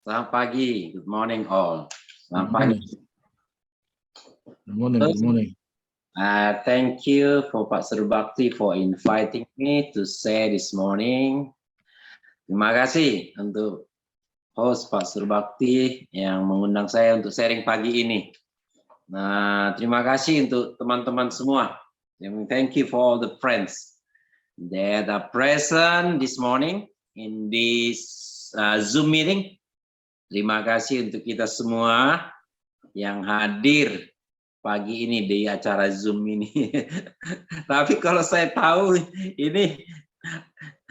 Selamat pagi, good morning all. Selamat pagi. Good morning. Thank you for Pak Surbakti for inviting me to share this morning. Terima kasih untuk host Pak Surbakti yang mengundang saya untuk sharing pagi ini. Nah, terima kasih untuk teman-teman semua. Thank you for all the friends that are present this morning in this Zoom meeting. Terima kasih untuk kita semua yang hadir pagi ini di acara Zoom ini. Tapi kalau saya tahu ini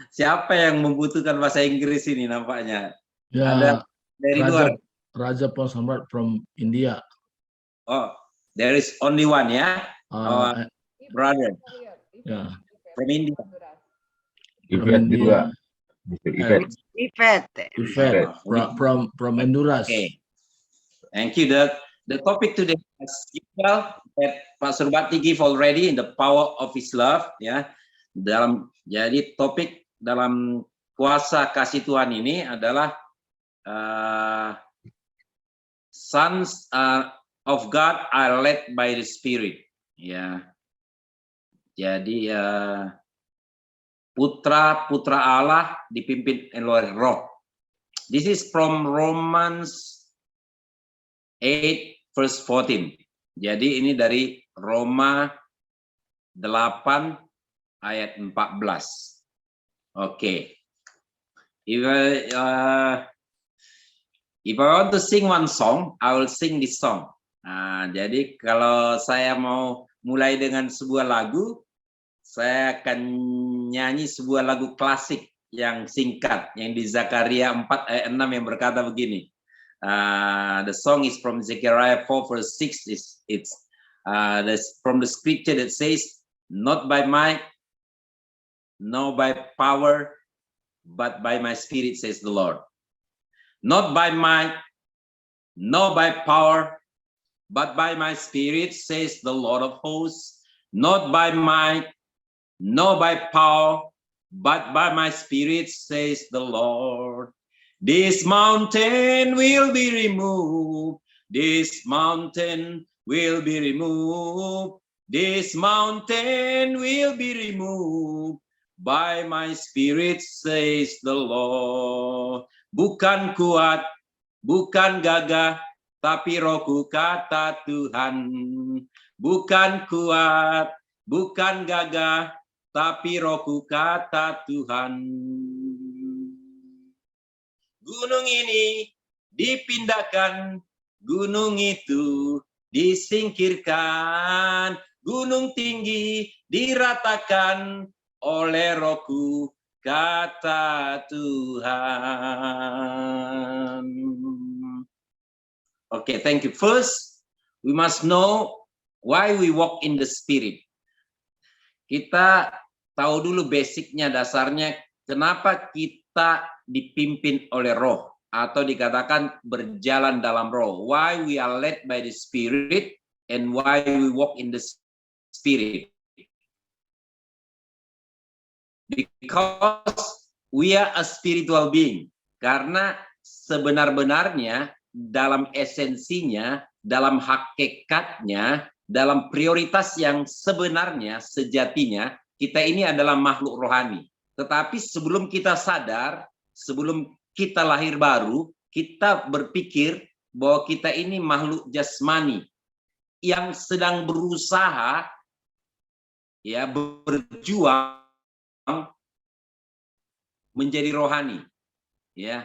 siapa yang membutuhkan bahasa Inggris ini nampaknya. Ya, ada dari luar. Raja Samrat from India. Oh, there is only one ya. Brother. Ya. From India. Ifet juga. Ifet from Honduras. Okay. Thank you. The topic today, as usual, that Pak Surbakti give already in the power of His love, ya. Jadi topik dalam kuasa kasih Tuhan ini adalah sons of God are led by the Spirit, ya. Jadi putra Allah dipimpin oleh Roh. This is from Romans 8 verse 14. Jadi ini dari Roma 8 ayat 14. Okay. If I want to sing one song, I will sing this song. Nah, jadi kalau saya mau mulai dengan sebuah lagu, saya akan nyanyi sebuah lagu klasik yang singkat, yang di Zakaria 4 ayat 6 yang berkata begini. The song is from Zechariah 4 verse 6. It's from the scripture that says, not by might, no by power, but by my spirit, says the Lord. Not by might, no by power, but by my spirit, says the Lord of hosts. Not by might, no by power, but by my spirit, says the Lord. This mountain will be removed. This mountain will be removed. This mountain will be removed by my spirit, says the Lord. Bukan kuat, bukan gagah, tapi Rohku, kata Tuhan. Bukan kuat, bukan gagah, tapi Rohku, kata Tuhan. Gunung ini dipindahkan, gunung itu disingkirkan, gunung tinggi diratakan oleh Rohku, kata Tuhan. Okay, thank you. First, we must know why we walk in the Spirit. Kita tahu dulu basicnya, dasarnya, kenapa kita dipimpin oleh Roh atau dikatakan berjalan dalam Roh. Why we are led by the Spirit and why we walk in the Spirit. Because we are a spiritual being. Karena sebenar-benarnya dalam esensinya, dalam hakikatnya, dalam prioritas yang sebenarnya, sejatinya, kita ini adalah makhluk rohani. Tetapi sebelum kita sadar, sebelum kita lahir baru, kita berpikir bahwa kita ini makhluk jasmani yang sedang berusaha ya berjuang menjadi rohani. Ya,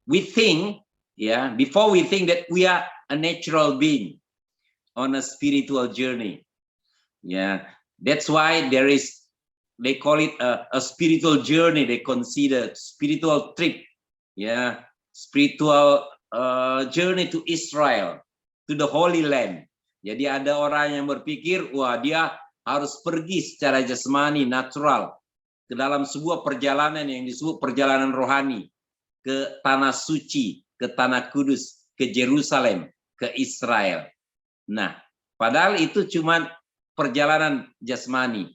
we think ya, before we think that we are a natural being on a spiritual journey. Yeah, that's why they call it a spiritual journey. They consider spiritual trip, yeah, spiritual journey to Israel, to the Holy Land. Jadi ada orang yang berpikir, wah dia harus pergi secara jasmani, natural, ke dalam sebuah perjalanan yang disebut perjalanan rohani, ke tanah suci, ke tanah kudus, ke Yerusalem, ke Israel. Nah, padahal itu cuma perjalanan jasmani.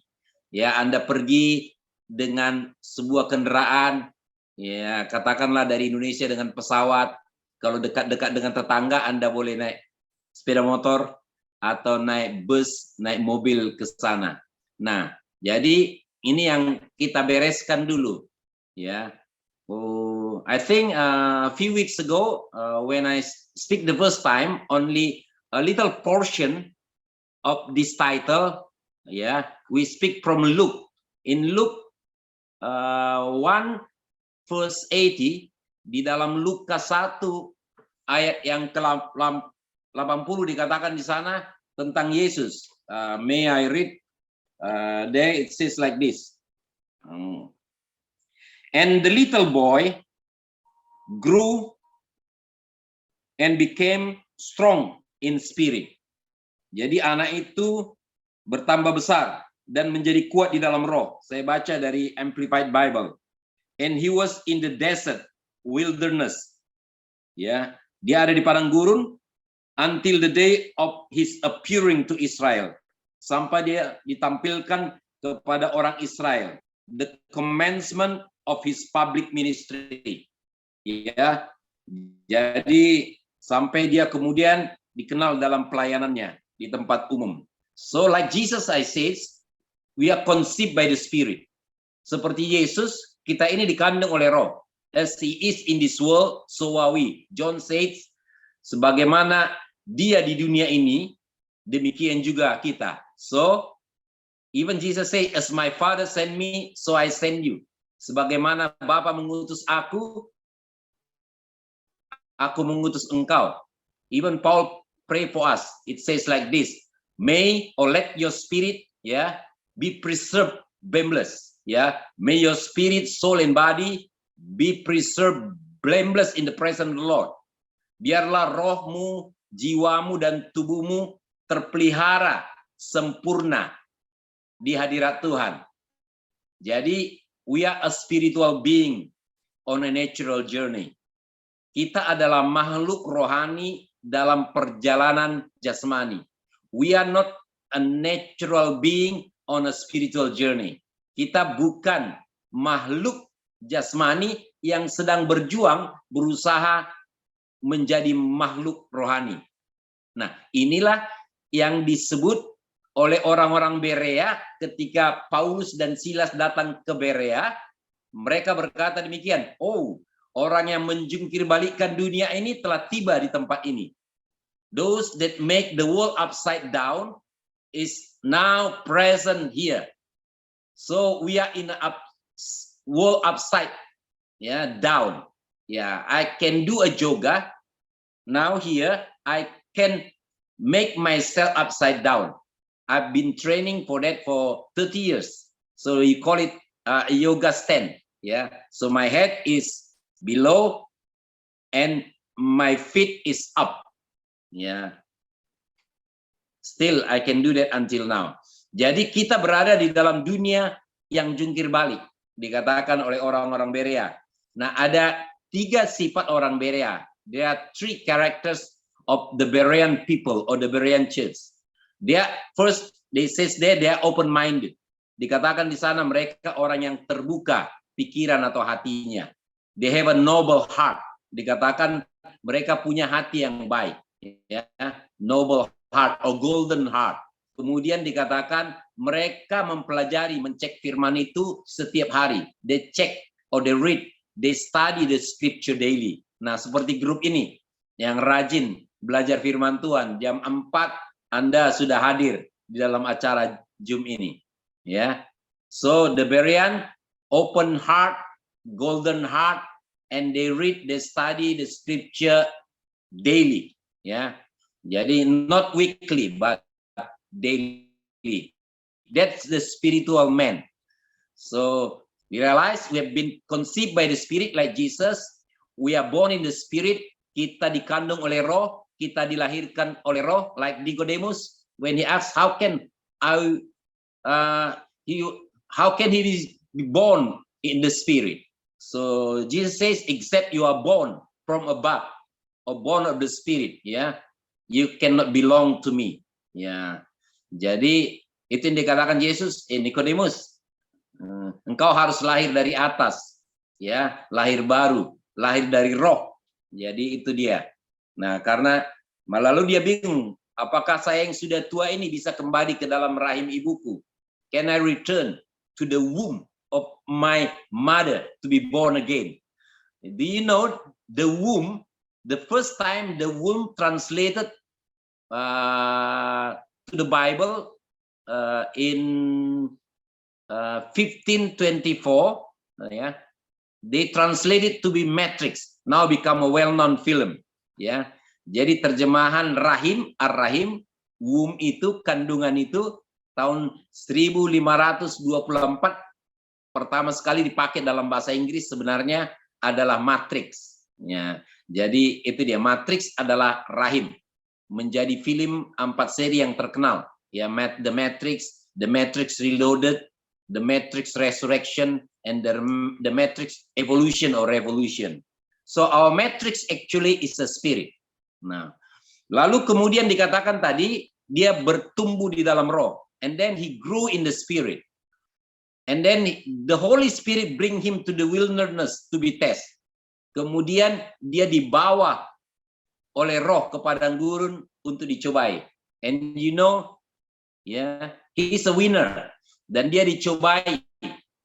Ya, Anda pergi dengan sebuah kendaraan, ya katakanlah dari Indonesia dengan pesawat, Kalau dekat-dekat dengan tetangga, Anda boleh naik sepeda motor atau naik bus, naik mobil ke sana. Nah, jadi ini yang kita bereskan dulu, ya. Oh, I think a few weeks ago, when I speak the first time, only a little portion of this title, yeah, we speak from Luke. In Luke 1 verse 80, di dalam Lukas 1 ayat yang ke-80 dikatakan di sana tentang Yesus. May I read? There it says like this. And the little boy grew and became strong in spirit. Jadi anak itu bertambah besar dan menjadi kuat di dalam roh. Saya baca dari Amplified Bible. And he was in the desert, wilderness. Ya, dia ada di padang gurun until the day of his appearing to Israel. Sampai dia ditampilkan kepada orang Israel. The commencement of his public ministry. Ya, jadi sampai dia kemudian dikenal dalam pelayanannya di tempat umum. So like Jesus I says, we are conceived by the Spirit. Seperti Yesus, kita ini dikandung oleh Roh. As he is in this world, so are we. John says, sebagaimana dia di dunia ini, demikian juga kita. So even Jesus say, as my Father sent me, so I send you. Sebagaimana Bapa mengutus aku mengutus engkau. Even Paul pray for us. It says like this, may or let your spirit, yeah, be preserved blameless. Yeah, may your spirit, soul, and body be preserved blameless in the presence of the Lord. Biarlah rohmu, jiwamu, dan tubuhmu terpelihara sempurna di hadirat Tuhan. Jadi, we are a spiritual being on a natural journey. Kita adalah makhluk rohani dalam perjalanan jasmani. We are not a natural being on a spiritual journey. Kita bukan makhluk jasmani yang sedang berjuang berusaha menjadi makhluk rohani. Nah, inilah yang disebut oleh orang-orang Berea ketika Paulus dan Silas datang ke Berea. Mereka berkata demikian, oh, orang yang menjungkir balikkan dunia ini telah tiba di tempat ini. Those that make the world upside down is now present here. So we are in a world upside, down. Yeah, I can do a yoga. Now here I can make myself upside down. I've been training for that for 30 years. So you call it a yoga stand. Yeah. So my head is below and my feet is up. Yeah. Still I can do that until now. Jadi kita berada di dalam dunia yang jungkir balik, dikatakan oleh orang-orang Berea. Nah, ada 3 sifat orang Berea. There are 3 characters of the Berean people or the Berean church. First, they says they are open-minded. Dikatakan di sana mereka orang yang terbuka pikiran atau hatinya. They have a noble heart. Dikatakan mereka punya hati yang baik. Ya, noble heart or golden heart. Kemudian dikatakan mereka mempelajari, mencek firman itu setiap hari. They check or they read, they study the scripture daily. Nah, seperti grup ini yang rajin belajar firman Tuhan. Jam 4 Anda sudah hadir di dalam acara Zoom ini. Ya. So the Berean open heart, golden heart, and they read, they study the scripture daily. Ya. Jadi not weekly but daily. That's the spiritual man. So we realize we have been conceived by the Spirit like Jesus. We are born in the Spirit. Kita dikandung oleh Roh. Kita dilahirkan oleh Roh. Like Nicodemus, when he asked, how can he be born in the Spirit? So Jesus says, except you are born from above or born of the Spirit, you cannot belong to me. Jadi itu yang dikatakan Yesus, Nicodemus, engkau harus lahir dari atas, lahir baru, lahir dari Roh. Jadi itu dia. Nah, karena lalu dia bingung, apakah saya yang sudah tua ini bisa kembali ke dalam rahim ibuku? Can I return to the womb of my mother to be born again? Do you know the womb? The first time the womb translated to the Bible in 1524, yeah, they translated to be matrix. Now become a well-known film. Ya, jadi terjemahan rahim, ar-rahim, womb itu, kandungan itu, tahun 1524 pertama sekali dipakai dalam bahasa Inggris sebenarnya adalah matrix. Ya, jadi itu dia, Matrix adalah rahim. Menjadi film 4 seri yang terkenal. Ya, The Matrix, The Matrix Reloaded, The Matrix Resurrection, and the Matrix Evolution or Revolution. So our matrix actually is a spirit. Nah, lalu kemudian dikatakan tadi dia bertumbuh di dalam roh, and then he grew in the spirit, and then the Holy Spirit bring him to the wilderness to be tested. Kemudian dia dibawa oleh roh ke padang gurun untuk dicobai. And you know, yeah, he is a winner. Dan dia dicobai,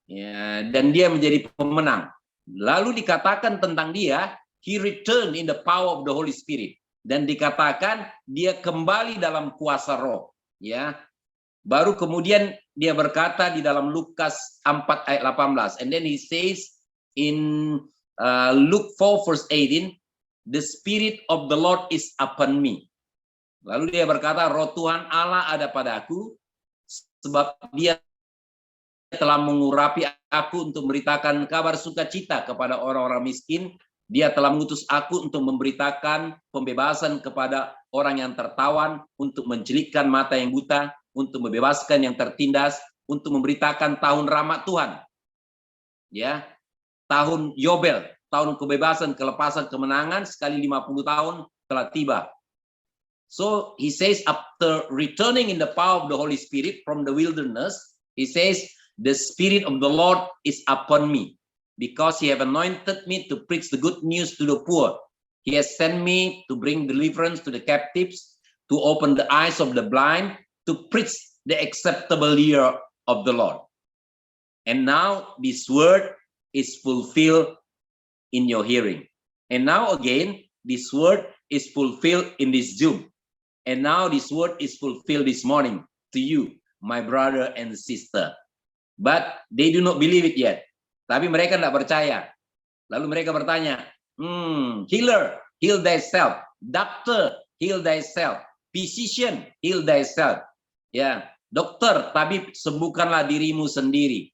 ya, dan dia menjadi pemenang. Lalu dikatakan tentang dia, he returned in the power of the Holy Spirit. Dan dikatakan dia kembali dalam kuasa roh. Ya, baru kemudian dia berkata di dalam Lukas 4 ayat 18. And then he says in Luke 4 verse 18, the Spirit of the Lord is upon me. Lalu dia berkata, roh Tuhan Allah ada padaku, sebab dia telah mengurapi aku untuk memberitakan kabar sukacita kepada orang-orang miskin. Dia telah mengutus aku untuk memberitakan pembebasan kepada orang yang tertawan, untuk mencelikkan mata yang buta, untuk membebaskan yang tertindas, untuk memberitakan tahun rahmat Tuhan. Ya, tahun Yobel, tahun kebebasan, kelepasan, kemenangan, sekali 50 tahun telah tiba. So he says, after returning in the power of the Holy Spirit from the wilderness, he says, the Spirit of the Lord is upon me, because he have anointed me to preach the good news to the poor. He has sent me to bring deliverance to the captives, to open the eyes of the blind, to preach the acceptable year of the Lord. And now this word is fulfilled in your hearing. And now again, this word is fulfilled in this Zoom. And now this word is fulfilled this morning to you, my brother and sister. But they do not believe it yet. Tapi mereka tidak percaya. Lalu mereka bertanya, healer, heal thyself. Doctor, heal thyself. Physician, heal thyself. Ya, dokter, tapi sembuhkanlah dirimu sendiri.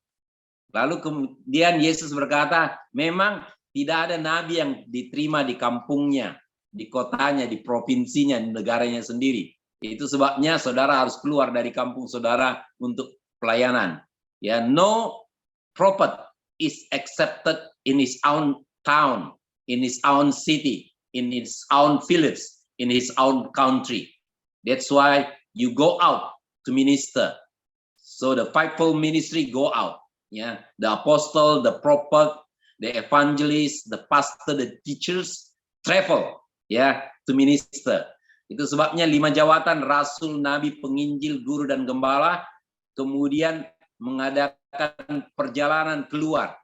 Lalu kemudian Yesus berkata, memang tidak ada nabi yang diterima di kampungnya, di kotanya, di provinsinya, di negaranya sendiri. Itu sebabnya saudara harus keluar dari kampung saudara untuk pelayanan. Ya, no prophet is accepted in his own town, in his own city, in his own village, in his own country. That's why you go out to minister. So the fivefold ministry go out. Yeah, the apostle, the prophet, the evangelist, the pastor, the teachers travel, yeah, to minister. Itu sebabnya 5 jawatan rasul, nabi, penginjil, guru, dan gembala kemudian mengadakan perjalanan keluar,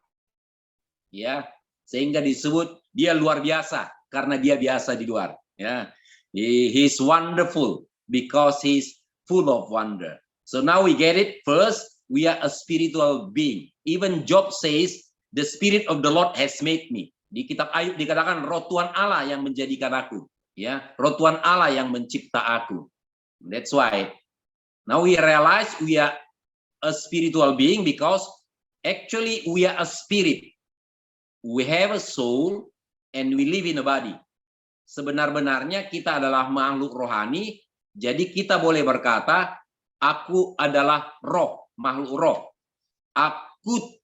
ya, sehingga disebut dia luar biasa karena dia biasa di luar. Ya, he's wonderful because he's full of wonder. So now we get it. First, we are a spiritual being. Even Job says, the Spirit of the Lord has made me. Di kitab Ayub dikatakan roh Tuhan Allah yang menjadikan aku. Ya, roh Tuhan Allah yang mencipta aku. That's why now we realize we are a spiritual being because actually we are a spirit. We have a soul and we live in a body. Sebenar-benarnya kita adalah makhluk rohani, jadi kita boleh berkata, aku adalah roh, makhluk roh. Aku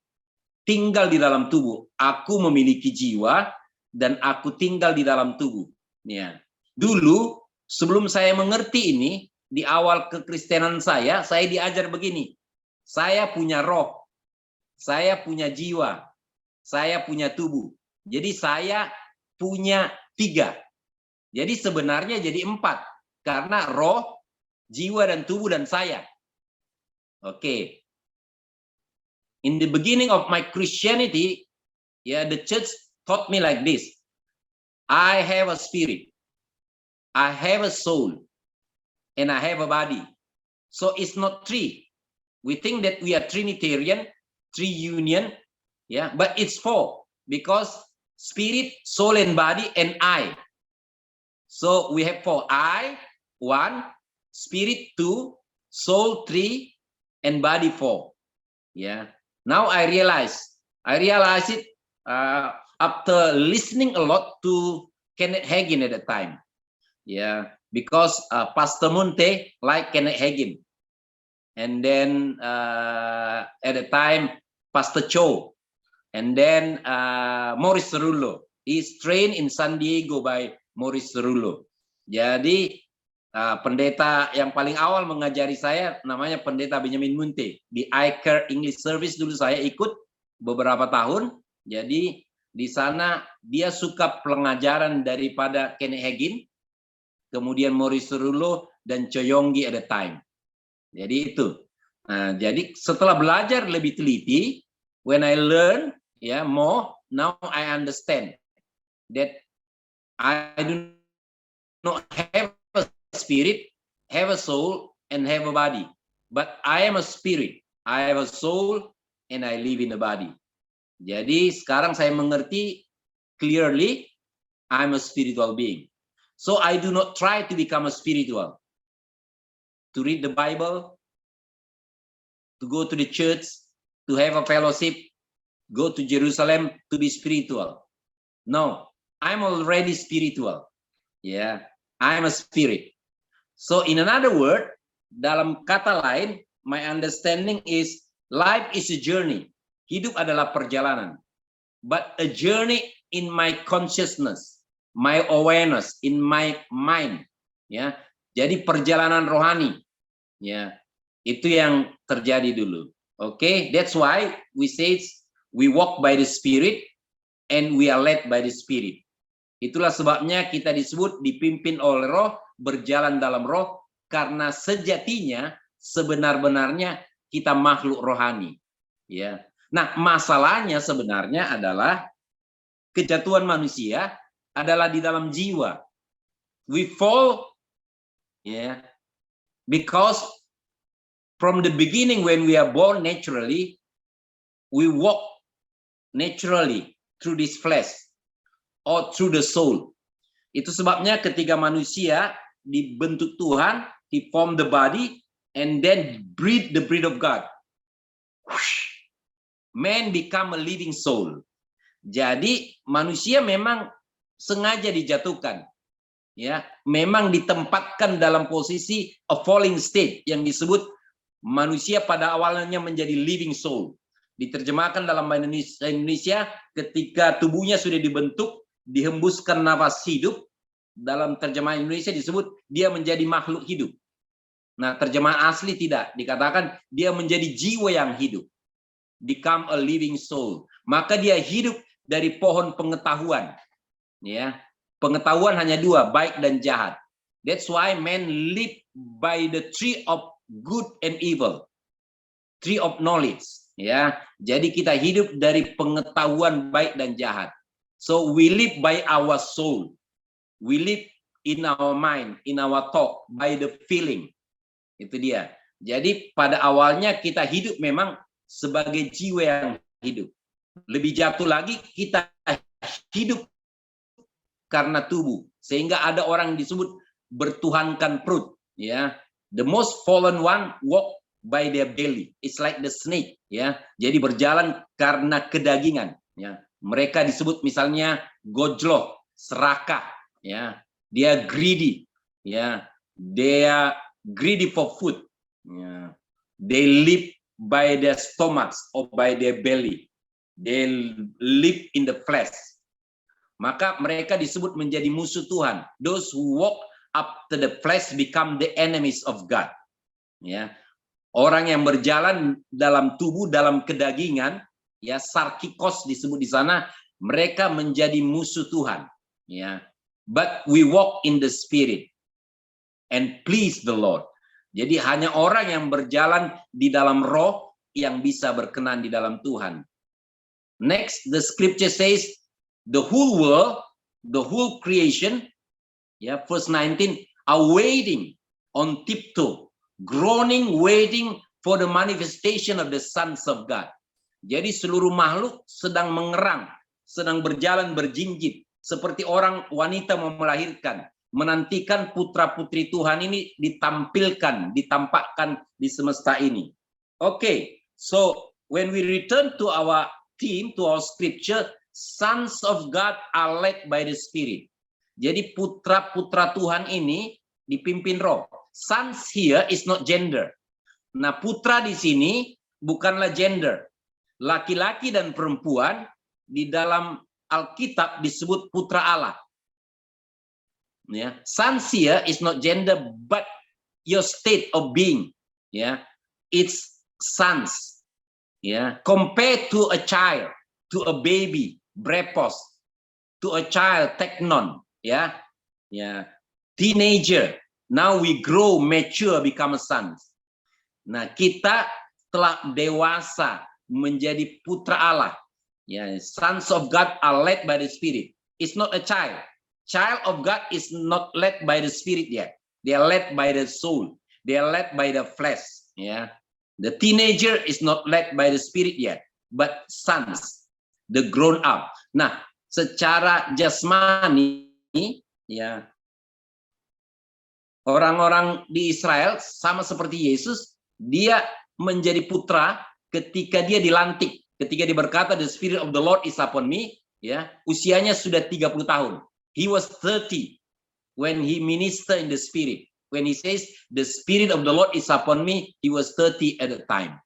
tinggal di dalam tubuh, aku memiliki jiwa dan aku tinggal di dalam tubuh. Ya. Dulu sebelum saya mengerti ini, di awal kekristenan saya diajar begini. Saya punya roh, saya punya jiwa, saya punya tubuh. Jadi saya punya 3. Jadi sebenarnya jadi 4 karena roh, jiwa dan tubuh dan saya. Oke. In the beginning of my Christianity, the church taught me like this. I have a spirit, I have a soul, and I have a body. So it's not 3. We think that we are Trinitarian, Triunion, but it's 4 because spirit, soul, and body, and I. So we have 4. I, 1, spirit 2, soul 3, and body 4. Now I realize it after listening a lot to Kenneth Hagin at the time. Because Pastor Munte liked Kenneth Hagin. And then at the time, Pastor Cho. And then Maurice Cerullo. He's trained in San Diego by Maurice Cerullo. Jadi pendeta yang paling awal mengajari saya namanya Pendeta Benjamin Munte. Di iCare English Service dulu saya ikut beberapa tahun. Jadi di sana dia suka pengajaran daripada Kenneth Hagin, kemudian Maurice Cerullo dan Choyonggi at the time. Jadi itu. Nah, jadi setelah belajar lebih teliti, when I learn more, now I understand that I do not have a spirit, have a soul, and have a body. But I am a spirit, I have a soul, and I live in a body. Jadi sekarang saya mengerti clearly, I'm a spiritual being. So I do not try to become a spiritual. To read the Bible, to go to the church, to have a fellowship, go to Jerusalem to be spiritual. No, I'm already spiritual. I'm a spirit. So in another word, dalam kata lain, my understanding is life is a journey. Hidup adalah perjalanan. But a journey in my consciousness, my awareness, in my mind. Jadi perjalanan rohani. Itu yang terjadi dulu. Okay, that's why we say we walk by the Spirit and we are led by the Spirit. Itulah sebabnya kita disebut dipimpin oleh Roh, berjalan dalam Roh, karena sejatinya sebenar-benarnya kita makhluk rohani. Nah, masalahnya sebenarnya adalah kejatuhan manusia adalah di dalam jiwa. We fall, because from the beginning when we are born naturally, we walk naturally through this flesh or through the soul. Itu sebabnya ketika manusia dibentuk Tuhan, he formed the body and then breathe the breath of God. Man become a living soul. Jadi manusia memang sengaja dijatuhkan. Memang ditempatkan dalam posisi a falling state yang disebut manusia pada awalnya menjadi living soul. Diterjemahkan dalam bahasa Indonesia ketika tubuhnya sudah dibentuk, dihembuskan nafas hidup, dalam terjemahan Indonesia disebut dia menjadi makhluk hidup. Nah, terjemahan asli tidak, dikatakan dia menjadi jiwa yang hidup. Become a living soul. Maka dia hidup dari pohon pengetahuan. Pengetahuan hanya 2, baik dan jahat. That's why man live by the tree of good and evil. Tree of knowledge. Jadi kita hidup dari pengetahuan baik dan jahat. So we live by our soul. We live in our mind, in our thought, by the feeling. Itu dia. Jadi pada awalnya kita hidup memang sebagai jiwa yang hidup. Lebih jatuh lagi kita hidup karena tubuh. Sehingga ada orang disebut bertuhankan perut. The most fallen one walk by their belly. It's like the snake. Jadi berjalan karena kedagingan. Mereka disebut misalnya gojlok, serakah. Dia greedy. They are greedy for food. They live by their stomachs or by their belly. They live in the flesh. Maka mereka disebut menjadi musuh Tuhan. Those who walk up to the flesh become the enemies of God. Orang yang berjalan dalam tubuh, dalam kedagingan, sarkikos disebut di sana, mereka menjadi musuh Tuhan. but we walk in the Spirit and please the Lord. Jadi hanya orang yang berjalan di dalam roh yang bisa berkenan di dalam Tuhan. Next, the scripture says, the whole world, the whole creation, verse 19, are waiting on tiptoe, groaning, waiting for the manifestation of the sons of God. Jadi seluruh makhluk sedang mengerang, sedang berjalan berjinjit, seperti orang wanita mau melahirkan, menantikan putra-putri Tuhan ini ditampilkan, ditampakkan di semesta ini. Okay, so when we return to our theme, to our scripture, sons of God are led by the Spirit. Jadi putra-putra Tuhan ini dipimpin roh. Sons here is not gender. Nah, putra di sini bukanlah gender. Laki-laki dan perempuan di dalam Alkitab disebut putra Allah. Sons here is not gender, but your state of being. It's sons. Compared to a child, to a baby, brepos, to a child, teknon. Teenager. Now we grow, mature, become a sons. Nah, kita telah dewasa menjadi putra Allah. Sons of God are led by the Spirit. It's not a child. Child of God is not led by the Spirit yet. They are led by the soul. They are led by the flesh. The teenager is not led by the Spirit yet, but sons, the grown up. Nah, secara jasmani, orang-orang di Israel sama seperti Yesus, dia menjadi putra ketika dia dilantik, ketika dia berkata, the Spirit of the Lord is upon me, usianya sudah 30 tahun. He was 30 when he ministered in the Spirit. When he says, the Spirit of the Lord is upon me, he was 30 at the time.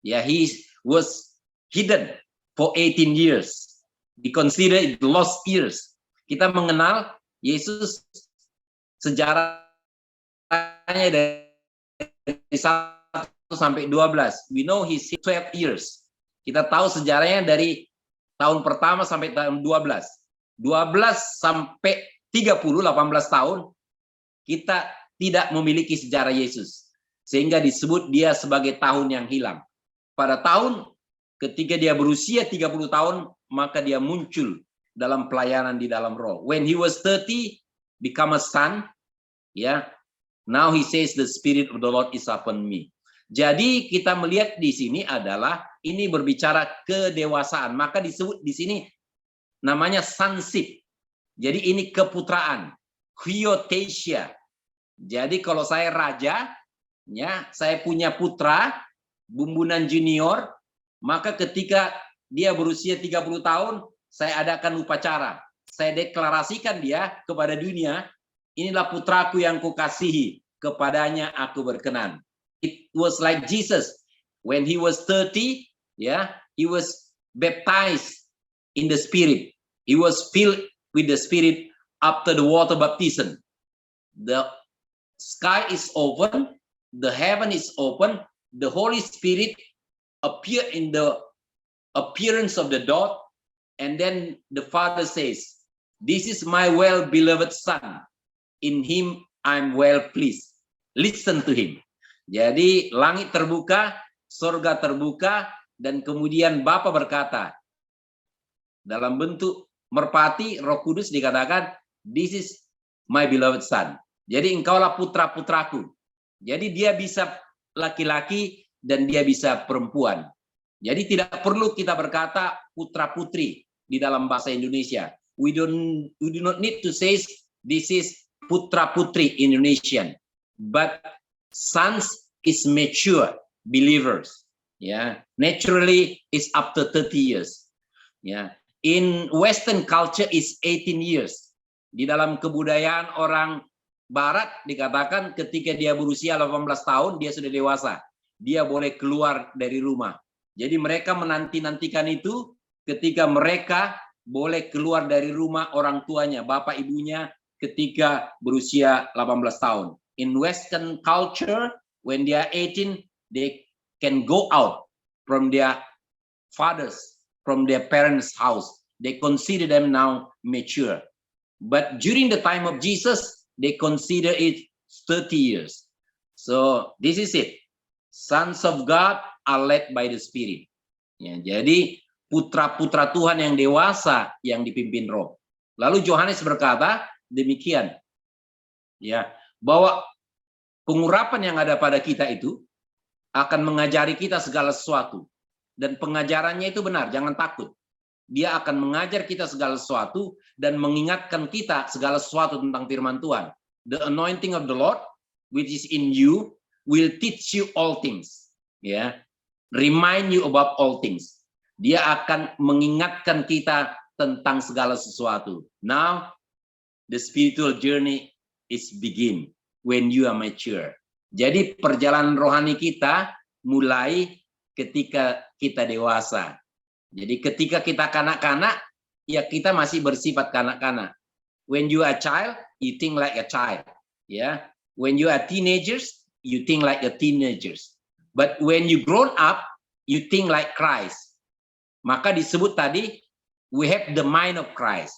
He was hidden for 18 years. He considered it lost years. Kita mengenal Yesus sejarahnya dari 1 sampai 12. We know he's 12 years. Kita tahu sejarahnya dari tahun pertama sampai tahun 12. 12 sampai 30, 18 tahun, kita tidak memiliki sejarah Yesus. Sehingga disebut dia sebagai tahun yang hilang. Pada tahun ketika dia berusia 30 tahun, maka dia muncul dalam pelayanan di dalam roh. When he was 30, become a son. Now he says the Spirit of the Lord is upon me. Jadi kita melihat di sini adalah ini berbicara kedewasaan. Maka disebut di sini namanya sonship. Jadi ini keputraan, huiothesia. Jadi kalau saya raja, saya punya putra, bumbunan junior, maka ketika dia berusia 30 tahun, saya adakan upacara. Saya deklarasikan dia kepada dunia, inilah putraku yang kukasihi, kepadanya aku berkenan. It was like Jesus. When he was 30, he was baptized in the Spirit. He was filled with the Spirit after the water baptism. The sky is open, the heaven is open, the Holy Spirit appeared in the appearance of the dove, and then the Father says, this is my well-beloved Son, in him I'm well pleased. Listen to him. Jadi langit terbuka, surga terbuka, dan kemudian Bapa berkata, dalam bentuk merpati, Roh Kudus dikatakan, this is my beloved son. Jadi engkaulah putra-putraku. Jadi dia bisa laki-laki dan dia bisa perempuan. Jadi tidak perlu kita berkata putra-putri di dalam bahasa Indonesia. We do not need to say this is putra-putri Indonesian. But sons is mature believers. Naturally is up to 30 years. In Western culture is 18 years. Di dalam kebudayaan orang Barat dikatakan ketika dia berusia 18 tahun dia sudah dewasa. Dia boleh keluar dari rumah. Jadi mereka menanti-nantikan itu ketika mereka boleh keluar dari rumah orang tuanya, bapak ibunya ketika berusia 18 tahun. In Western culture, when they are 18, they can go out from their fathers, from their parents' house. They consider them now mature. But during the time of Jesus, they consider it 30 years. So this is it. Sons of God are led by the Spirit. Ya, jadi putra-putra Tuhan yang dewasa yang dipimpin Roh. Lalu Yohanes berkata demikian, ya, bahwa pengurapan yang ada pada kita itu akan mengajari kita segala sesuatu, dan pengajarannya itu benar, jangan takut. Dia akan mengajar kita segala sesuatu dan mengingatkan kita segala sesuatu tentang firman Tuhan. The anointing of the Lord which is in you will teach you all things. Ya, remind you about all things. Dia akan mengingatkan kita tentang segala sesuatu. Now the spiritual journey is begin when you are mature. Jadi perjalanan rohani kita mulai ketika kita dewasa. Jadi ketika kita kanak-kanak, ya kita masih bersifat kanak-kanak. When you are a child, you think like a child. Ya, when you are teenagers, you think like a teenagers. But when you grown up, you think like Christ. Maka disebut tadi, we have the mind of Christ.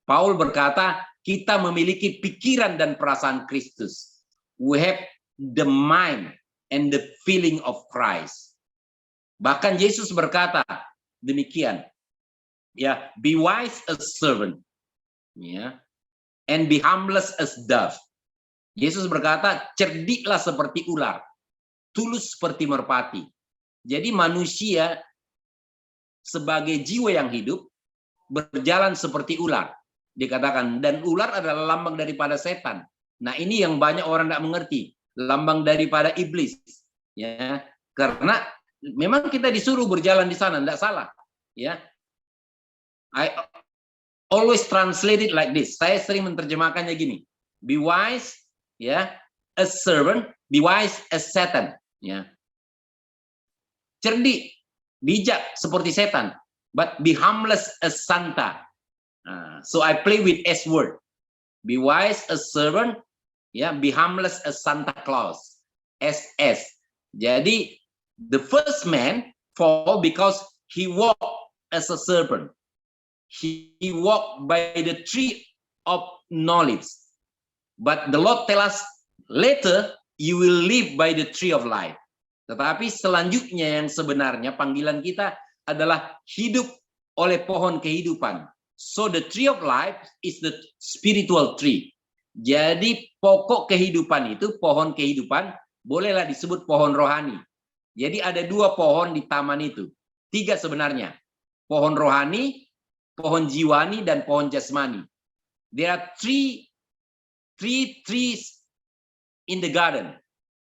Paul berkata, kita memiliki pikiran dan perasaan Kristus. We have the mind and the feeling of Christ. Bahkan Yesus berkata demikian, ya, be wise as servant, ya, and be humble as dove. Yesus berkata, cerdiklah seperti ular, tulus seperti merpati. Jadi manusia sebagai jiwa yang hidup berjalan seperti ular, dikatakan, dan ular adalah lambang daripada setan. Nah, ini yang banyak orang tidak mengerti, lambang daripada iblis, ya, karena memang kita disuruh berjalan di sana, tidak salah, ya. I always translate it like this. Saya sering menerjemahkannya gini: be wise, ya, as servant, be wise as Satan, ya. Cerdik, bijak seperti setan, but be harmless as Santa. So I play with S word. Be wise as servant, ya, be harmless as Santa Claus. SS. Jadi the first man fall because he walked as a serpent. He walked by the tree of knowledge. But the Lord tell us later you will live by the tree of life. Tetapi selanjutnya yang sebenarnya panggilan kita adalah hidup oleh pohon kehidupan. So the tree of life is the spiritual tree. Jadi pokok kehidupan itu, pohon kehidupan, bolehlah disebut pohon rohani. Jadi ada dua pohon di taman itu. Tiga sebenarnya. Pohon rohani, pohon jiwani, dan pohon jasmani. There are three trees in the garden.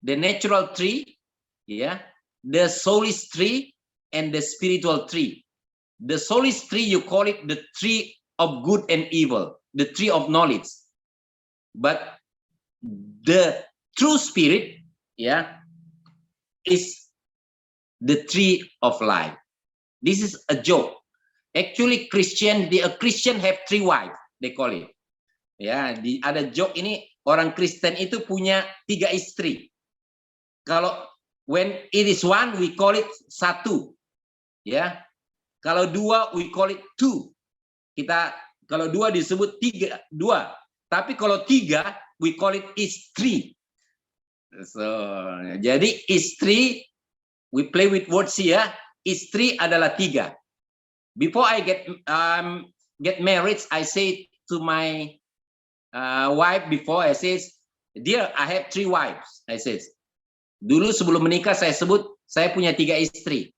The natural tree, yeah, the soulish tree, and the spiritual tree. The soulish tree, you call it the tree of good and evil, the tree of knowledge. But the true spirit, yeah, is the tree of life. This is a joke. Actually, a Christian have three wives, they call it. Ya, ada joke ini, orang Kristen itu punya 3 istri. Kalau when it is one, we call it satu. Ya, kalau 2, we call it two. Kalau 2 disebut 3, 2. Tapi kalau 3, we call it istri. So, jadi istri, we play with words here. Istri adalah 3. Before I get married, I say to my wife before, I says, dear, I have 3 wives. I says, dulu sebelum menikah saya sebut saya punya 3 istri.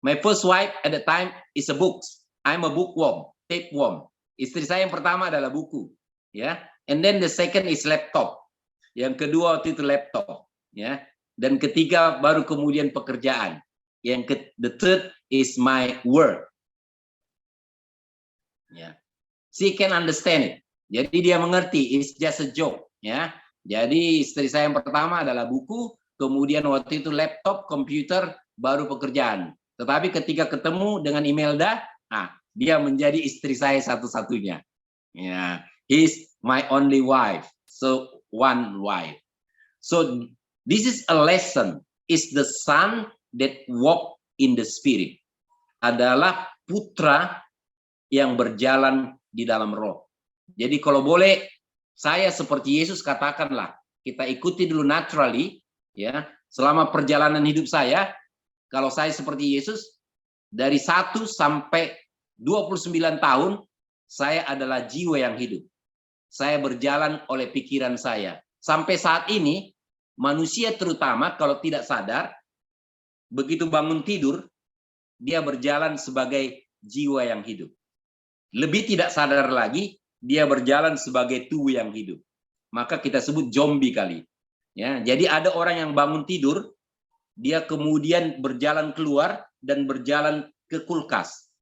My first wife at the time is a book. I'm a bookworm, tapeworm. Istri saya yang pertama adalah buku, ya. And then the second is laptop. Yang kedua waktu itu laptop, ya. Dan ketiga baru kemudian pekerjaan. The third is my work. Ya. She can understand it. Jadi dia mengerti, it's just a joke, ya. Jadi istri saya yang pertama adalah buku, kemudian waktu itu laptop, komputer, baru pekerjaan. Tetapi ketika ketemu dengan Imelda, dia menjadi istri saya satu-satunya. Ya, he's my only wife. So one wife. So this is a lesson. Is the son that walk in the spirit. Adalah putra yang berjalan di dalam roh. Jadi kalau boleh, saya seperti Yesus katakanlah, kita ikuti dulu naturally, ya. Selama perjalanan hidup saya, kalau saya seperti Yesus, dari 1 sampai 29 tahun, saya adalah jiwa yang hidup. Saya berjalan oleh pikiran saya. Sampai saat ini, manusia terutama kalau tidak sadar, begitu bangun tidur, dia berjalan sebagai jiwa yang hidup. Lebih tidak sadar lagi, dia berjalan sebagai tubuh yang hidup. Maka kita sebut zombie kali. Ya, jadi ada orang yang bangun tidur, dia kemudian berjalan keluar dan berjalan ke kulkas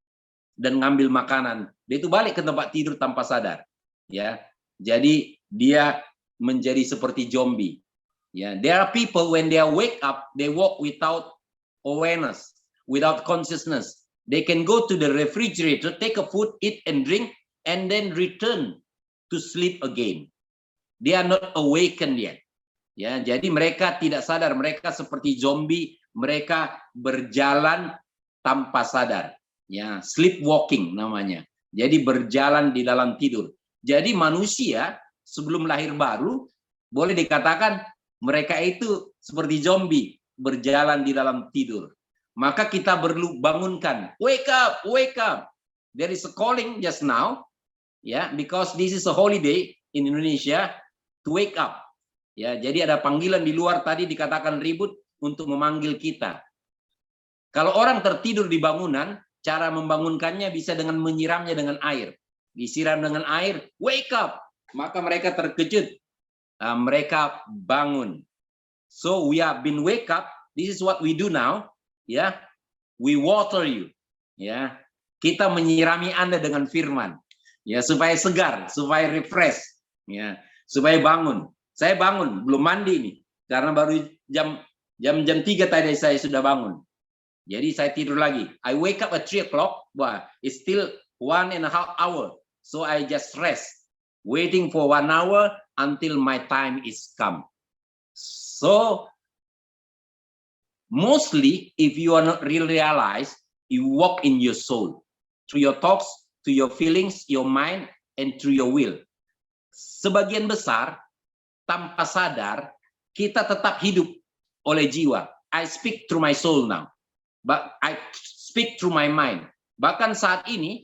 dan ngambil makanan. Dia itu balik ke tempat tidur tanpa sadar. Ya, jadi dia menjadi seperti zombie. Ya, there are people when they wake up, they walk without awareness, without consciousness. They can go to the refrigerator, take a food, eat and drink, and then return to sleep again. They are not awakened yet. Ya, jadi mereka tidak sadar, mereka seperti zombie, mereka berjalan tanpa sadar. Ya, sleepwalking namanya. Jadi berjalan di dalam tidur. Jadi manusia sebelum lahir baru boleh dikatakan mereka itu seperti zombie, berjalan di dalam tidur. Maka kita perlu bangunkan. Wake up, wake up. There is a calling just now, ya, because this is a holiday in Indonesia, to wake up. Ya, jadi ada panggilan di luar tadi dikatakan ribut untuk memanggil kita. Kalau orang tertidur di bangunan, cara membangunkannya bisa dengan menyiramnya dengan air. Disiram dengan air, wake up. Maka mereka terkejut. Mereka bangun. So we have been wake up. This is what we do now. Ya, we water you. Ya, kita menyirami Anda dengan firman. Ya, supaya segar, supaya refresh. Ya, supaya bangun. Saya bangun, belum mandi nih, karena baru jam 3 tadi saya sudah bangun. Jadi saya tidur lagi. I wake up at 3 o'clock, but it's still 1.5 hours. So I just rest, waiting for 1 hour until my time is come. So mostly, if you are not really realized, you walk in your soul, through your thoughts, to your feelings, your mind, and through your will. Sebagian besar tanpa sadar, kita tetap hidup oleh jiwa. I speak through my soul now, but I speak through my mind. Bahkan saat ini,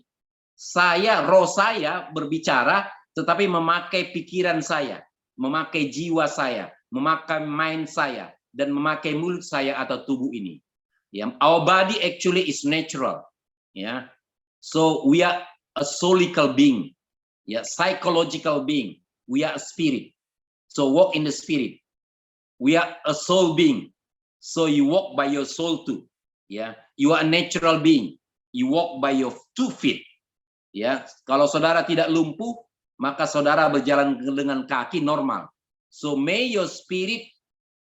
roh saya berbicara, tetapi memakai pikiran saya, memakai jiwa saya, memakai mind saya, dan memakai mulut saya atau tubuh ini. Our body actually is natural. So we are a soulical being, psychological being. We are a spirit. So walk in the spirit. We are a soul being. So you walk by your soul too. You are a natural being. You walk by your 2 feet. Kalau saudara tidak lumpuh, maka saudara berjalan dengan kaki normal. So may your spirit,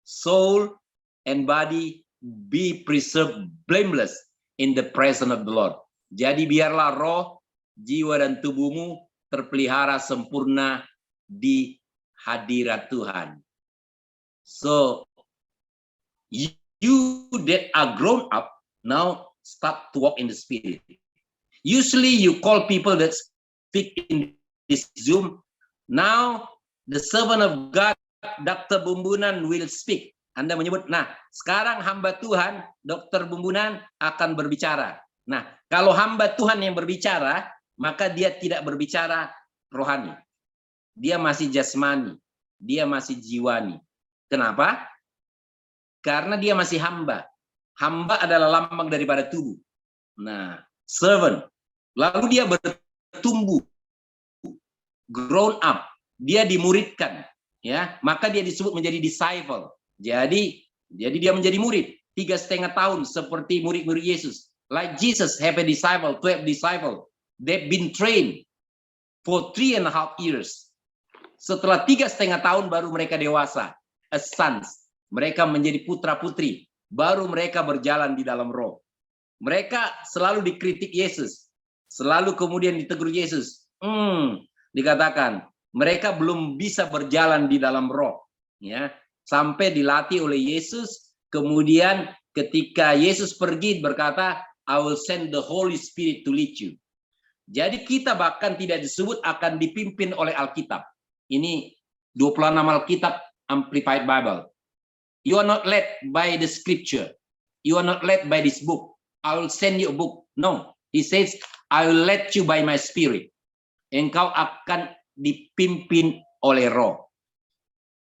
soul, and body be preserved blameless in the presence of the Lord. Jadi biarlah roh, jiwa, dan tubuhmu terpelihara sempurna di hadirat Tuhan. So you that are grown up now start to walk in the spirit. Usually you call people that speak in this Zoom. Now the servant of God, Dr. Bumbunan, will speak. Anda menyebut, nah sekarang hamba Tuhan, Dr. Bumbunan akan berbicara. Nah kalau hamba Tuhan yang berbicara, maka dia tidak berbicara rohani. Dia masih jasmani, dia masih jiwani. Kenapa? Karena dia masih hamba. Hamba adalah lambang daripada tubuh. Nah, servant. Lalu dia bertumbuh, grown up. Dia dimuridkan, maka dia disebut menjadi disciple. Jadi dia menjadi murid 3,5 tahun seperti murid-murid Yesus. Like Jesus have a disciple, 12 disciple. They've been trained for 3.5 years. Setelah 3,5 tahun baru mereka dewasa, as sons. Mereka menjadi putra-putri, baru mereka berjalan di dalam roh. Mereka selalu dikritik Yesus, selalu kemudian ditegur Yesus. Dikatakan mereka belum bisa berjalan di dalam roh, sampai dilatih oleh Yesus. Kemudian ketika Yesus pergi berkata, I will send the Holy Spirit to lead you. Jadi kita bahkan tidak disebut akan dipimpin oleh Alkitab. Ini 26 Alkitab Amplified Bible. You are not led by the scripture. You are not led by this book. I will send you a book. No. He says, I will lead you by my spirit. Engkau akan dipimpin oleh Roh.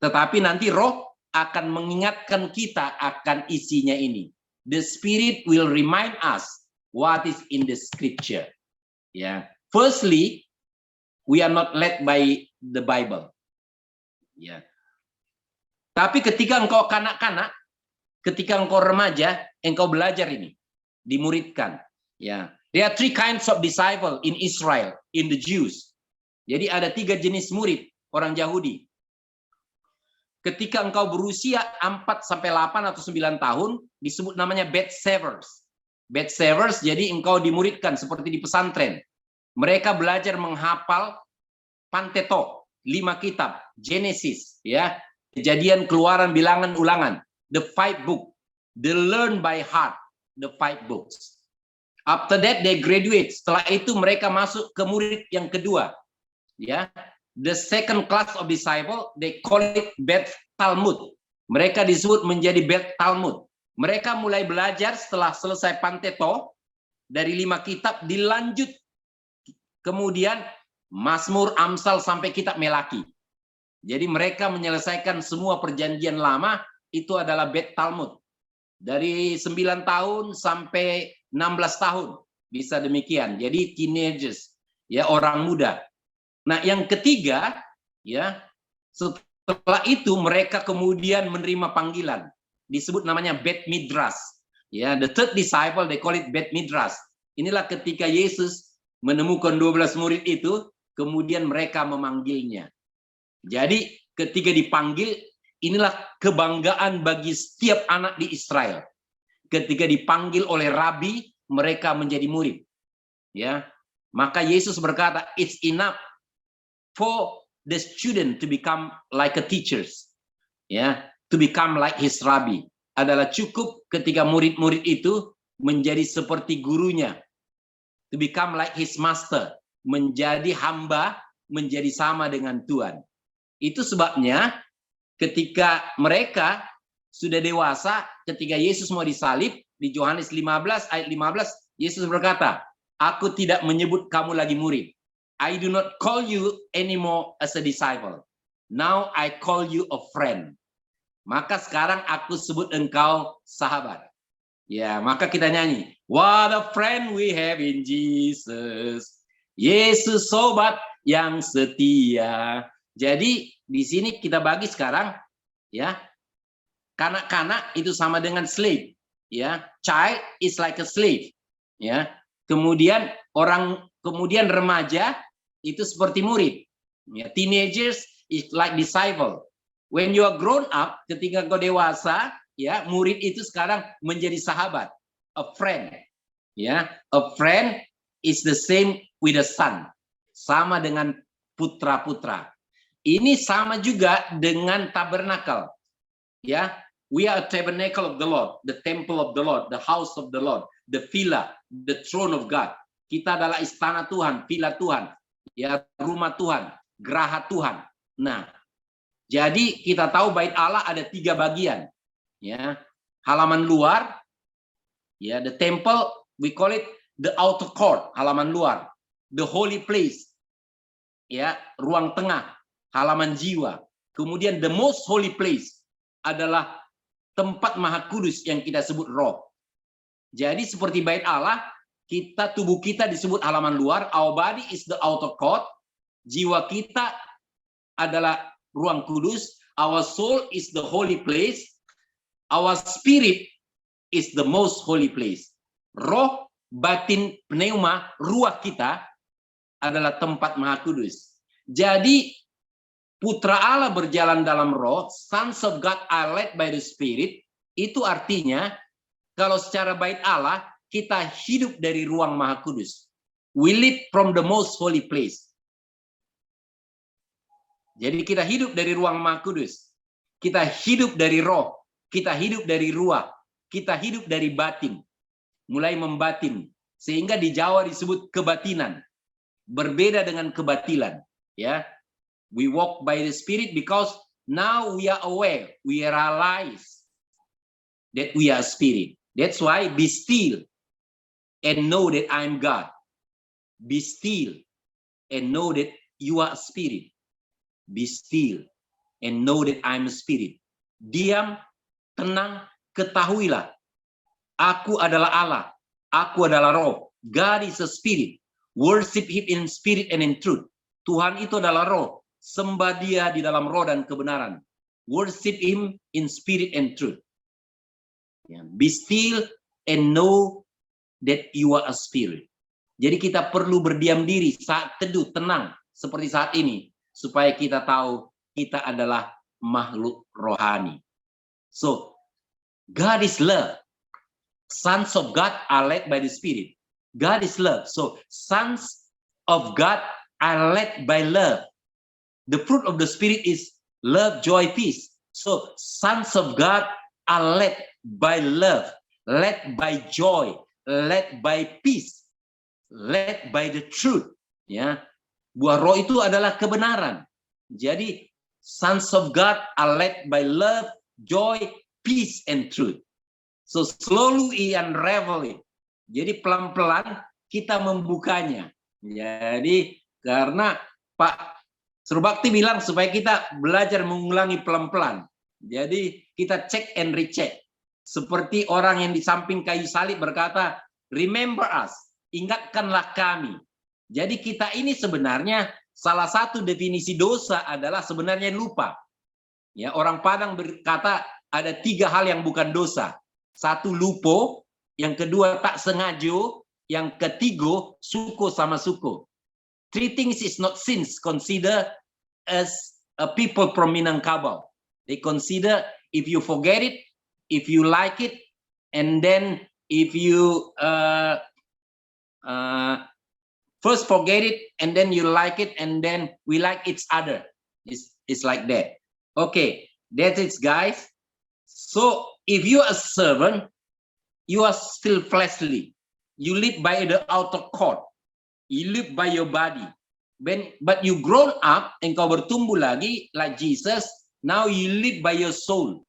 Tetapi nanti Roh akan mengingatkan kita akan isinya ini. The Spirit will remind us what is in the scripture. Ya, firstly, we are not led by the Bible. Ya. Tapi ketika engkau kanak-kanak, ketika engkau remaja, engkau belajar ini, dimuridkan. Ya, there are 3 kinds of disciple in Israel, in the Jews. Jadi ada 3 jenis murid orang Yahudi. Ketika engkau berusia 4 sampai 8 atau 9 tahun, disebut namanya Betsavers. Betsavers, jadi engkau dimuridkan seperti di pesantren. Mereka belajar menghafal Pentateuch, 5 kitab, Genesis, ya, Kejadian, Keluaran, Bilangan, Ulangan, the 5 book, they learn by heart the 5 books. After that they graduate. Setelah itu mereka masuk ke murid yang kedua, ya. The second class of disciple, they call it Bet Talmud. Mereka disebut menjadi Bet Talmud. Mereka mulai belajar setelah selesai Pentateuch dari 5 kitab, dilanjut kemudian Mazmur, Amsal sampai kitab Melaki. Jadi mereka menyelesaikan semua perjanjian lama, itu adalah Bet Talmud. Dari 9 tahun sampai 16 tahun, bisa demikian. Jadi teenagers, ya, orang muda. Nah, yang ketiga, ya, setelah itu mereka kemudian menerima panggilan. Disebut namanya Bet Midras. Ya, the third disciple, they call it Bet Midras. Inilah ketika Yesus menemukan 12 murid itu, kemudian mereka memanggilnya. Jadi ketika dipanggil, inilah kebanggaan bagi setiap anak di Israel. Ketika dipanggil oleh rabi, mereka menjadi murid. Ya, maka Yesus berkata, it's enough for the student to become like a teachers. Ya, to become like his rabbi. Adalah cukup ketika murid-murid itu menjadi seperti gurunya. To become like his master. Menjadi hamba, menjadi sama dengan Tuhan. Itu sebabnya ketika mereka sudah dewasa, ketika Yesus mau disalib, di Yohanes 15 ayat 15, Yesus berkata, aku tidak menyebut kamu lagi murid. I do not call you anymore as a disciple. Now I call you a friend. Maka sekarang aku sebut engkau sahabat. Ya, maka kita nyanyi, what a friend we have in Jesus. Yesus sobat yang setia. Jadi di sini kita bagi sekarang, ya, kanak-kanak itu sama dengan slave, ya. Child is like a slave, ya. Kemudian remaja itu seperti murid, ya. Teenagers is like disciple. When you are grown up, ketika kau dewasa, ya, murid itu sekarang menjadi sahabat, a friend, ya. A friend is the same with a son, sama dengan putra-putra. Ini sama juga dengan tabernakel. Ya, we are a tabernacle of the Lord, the temple of the Lord, the house of the Lord, the villa, the throne of God. Kita adalah istana Tuhan, villa Tuhan, ya, rumah Tuhan, geraha Tuhan. Nah, jadi kita tahu bait Allah ada 3 bagian. Ya, halaman luar, ya, the temple, we call it the outer court, halaman luar, the holy place, ya, ruang tengah, halaman jiwa. Kemudian the most holy place adalah tempat maha kudus yang kita sebut roh. Jadi seperti bait Allah, tubuh kita disebut halaman luar, our body is the outer court, jiwa kita adalah ruang kudus, our soul is the holy place, our spirit is the most holy place. Roh, batin, pneuma, ruah kita adalah tempat maha kudus. Jadi Putra Allah berjalan dalam roh, sons of God are led by the Spirit, itu artinya, kalau secara bait Allah, kita hidup dari ruang maha kudus. We live from the most holy place. Jadi kita hidup dari ruang maha kudus. Kita hidup dari roh, kita hidup dari ruah, kita hidup dari batin. Mulai membatin. Sehingga di Jawa disebut kebatinan. berbeda dengan kebatilan, ya. We walk by the Spirit because now we are aware, we realize that we are spirit. That's why be still and know that I'm God. Be still and know that you are a spirit. Be still and know that I'm a spirit. Diam, tenang, ketahuilah. Aku adalah Allah. Aku adalah roh. God is a spirit. Worship him in spirit and in truth. Tuhan itu adalah roh. Sembah dia di dalam roh dan kebenaran. Worship him in spirit and truth. Be still and know that you are a spirit. Jadi kita perlu berdiam diri saat teduh, tenang seperti saat ini, supaya kita tahu kita adalah makhluk rohani. So, God is love. Sons of God are led by the Spirit. God is love. So, sons of God are led by love. The fruit of the Spirit is love, joy, peace. So, sons of God are led by love, led by joy, led by peace, led by the truth. Ya, buah roh itu adalah kebenaran. Jadi, sons of God are led by love, joy, peace, and truth. So slowly unravel it. Jadi pelan-pelan kita membukanya. Jadi karena Pak Surbakti bilang supaya kita belajar mengulangi pelan-pelan. Jadi kita cek and recheck. Seperti orang yang di samping kayu salib berkata, remember us, ingatkanlah kami. Jadi kita ini sebenarnya salah satu definisi dosa adalah sebenarnya lupa. Ya, orang Padang berkata ada 3 hal yang bukan dosa. 1 lupo, yang kedua tak sengaja, yang ketiga suko sama suko. 3 things is not sins consider as a people from Minangkabau. They consider if you forget it, if you like it, and then if you first forget it, and then you like it, and then we like each other. It's like that. Okay, that's it, guys. So if you are a servant, you are still fleshly. You live by the outer court. You live by your body. But you grown up, engkau bertumbuh lagi like Jesus. Now you live by your soul.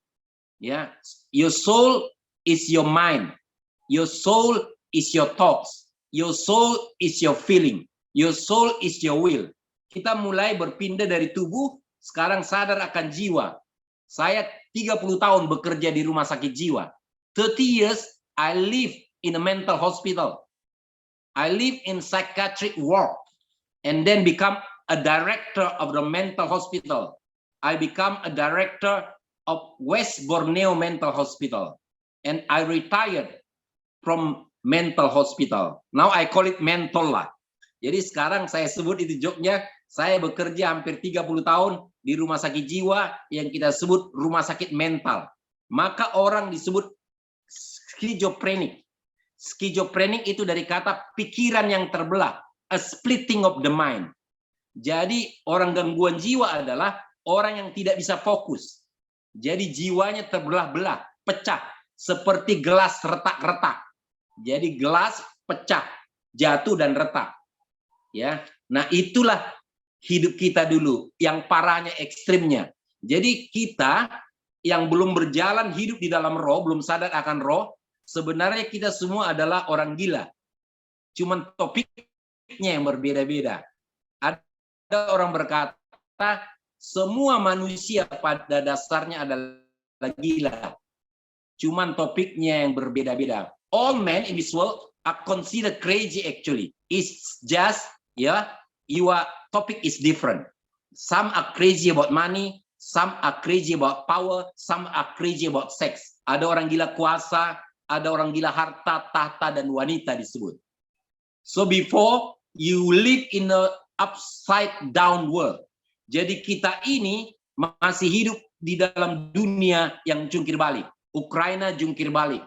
Yeah, your soul is your mind. Your soul is your thoughts. Your soul is your feeling. Your soul is your will. Kita mulai berpindah dari tubuh, sekarang sadar akan jiwa. Saya 30 tahun bekerja di rumah sakit jiwa. 30 years I live in a mental hospital. I live in psychiatric ward and then become a director of the mental hospital. I become a director of West Borneo Mental Hospital and I retired from mental hospital. Now I call it mental lah. Jadi sekarang saya sebut itu joknya, saya bekerja hampir 30 tahun di rumah sakit jiwa yang kita sebut rumah sakit mental. Maka orang disebut skizofrenik. Skizofrenik itu dari kata pikiran yang terbelah, a splitting of the mind. Jadi orang gangguan jiwa adalah orang yang tidak bisa fokus. Jadi jiwanya terbelah-belah, pecah, seperti gelas retak-retak. Jadi gelas pecah, jatuh dan retak. Ya, nah itulah hidup kita dulu, yang parahnya, ekstrimnya. Jadi kita yang belum berjalan hidup di dalam roh, belum sadar akan roh, sebenarnya kita semua adalah orang gila. Cuman topiknya yang berbeda-beda. Ada orang berkata, semua manusia pada dasarnya adalah gila. Cuman topiknya yang berbeda-beda. All men in this world are considered crazy actually. It's just, your topic is different. Some are crazy about money, some are crazy about power, some are crazy about sex. Ada orang gila kuasa, ada orang gila harta, tahta, dan wanita disebut. So before you live in a upside down world. Jadi kita ini masih hidup di dalam dunia yang jungkir balik. Ukraina jungkir balik.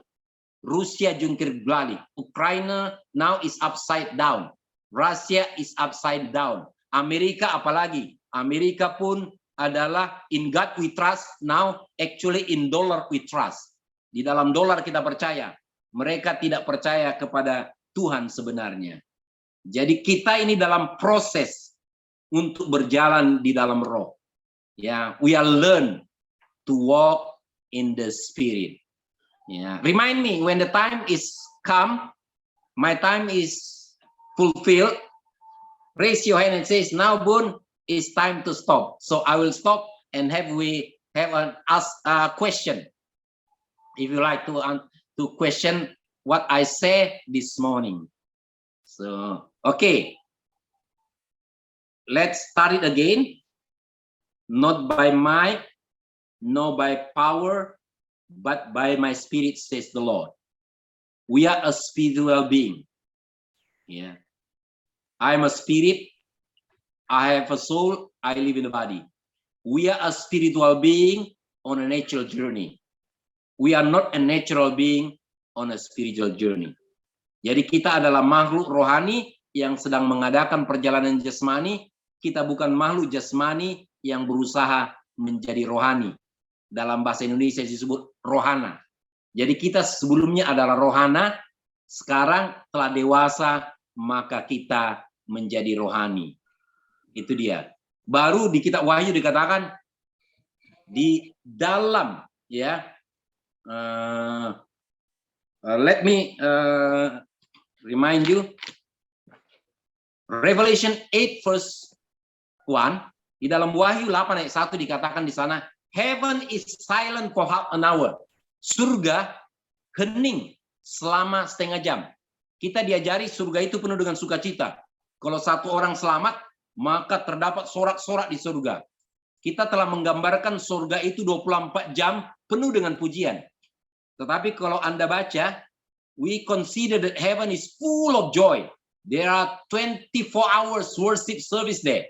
Rusia jungkir balik. Ukraina now is upside down. Russia is upside down. Amerika apalagi? Amerika pun adalah in God we trust, now actually in dollar we trust. Di dalam dolar kita percaya. Mereka tidak percaya kepada Tuhan sebenarnya. Jadi kita ini dalam proses untuk berjalan di dalam roh. Ya, we are learn to walk in the spirit. Ya, remind me when the time is come, my time is fulfilled. Raise your hand and says, now Bun, it's time to stop. So I will stop and we have an question. If you like to question what I said this morning. So, okay. Let's start it again. Not by might, nor by power, but by my spirit, says the Lord. We are a spiritual being. Yeah. I'm a spirit. I have a soul. I live in a body. We are a spiritual being on a natural journey. We are not a natural being on a spiritual journey. Jadi kita adalah makhluk rohani yang sedang mengadakan perjalanan jasmani. Kita bukan makhluk jasmani yang berusaha menjadi rohani. Dalam bahasa Indonesia disebut rohana. Jadi kita sebelumnya adalah rohana, sekarang telah dewasa, maka kita menjadi rohani. Itu dia. Baru di kitab Wahyu dikatakan di dalam, ya. Let me remind you. Revelation 8 verse 1, di dalam Wahyu 8 ayat 1 dikatakan di sana, heaven is silent for half an hour. Surga hening selama setengah jam. Kita diajari surga itu penuh dengan sukacita. Kalau satu orang selamat, maka terdapat sorak-sorak di surga. Kita telah menggambarkan surga itu 24 jam penuh dengan pujian. Tetapi kalau Anda baca, we consider that heaven is full of joy. There are 24 hours worship service there.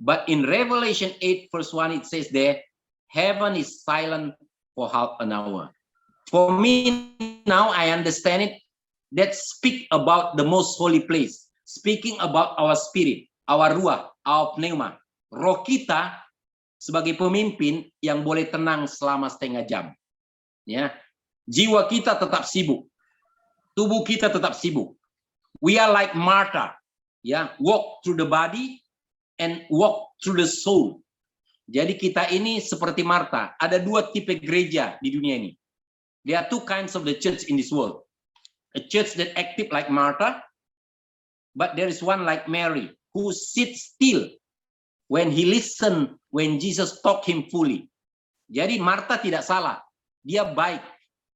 But in Revelation 8 verse 1 it says there, heaven is silent for half an hour. For me now I understand it, that speak about the most holy place. Speaking about our spirit, our ruah, our pneuma. Roh kita sebagai pemimpin yang boleh tenang selama setengah jam. Ya, jiwa kita tetap sibuk. Tubuh kita tetap sibuk. We are like Martha, ya, walk through the body and walk through the soul. Jadi kita ini seperti Martha. Ada dua tipe gereja di dunia ini. There are two kinds of the church in this world. A church that active like Martha, but there is one like Mary who sits still when he listen when Jesus talk him fully. Jadi Martha tidak salah. Dia baik.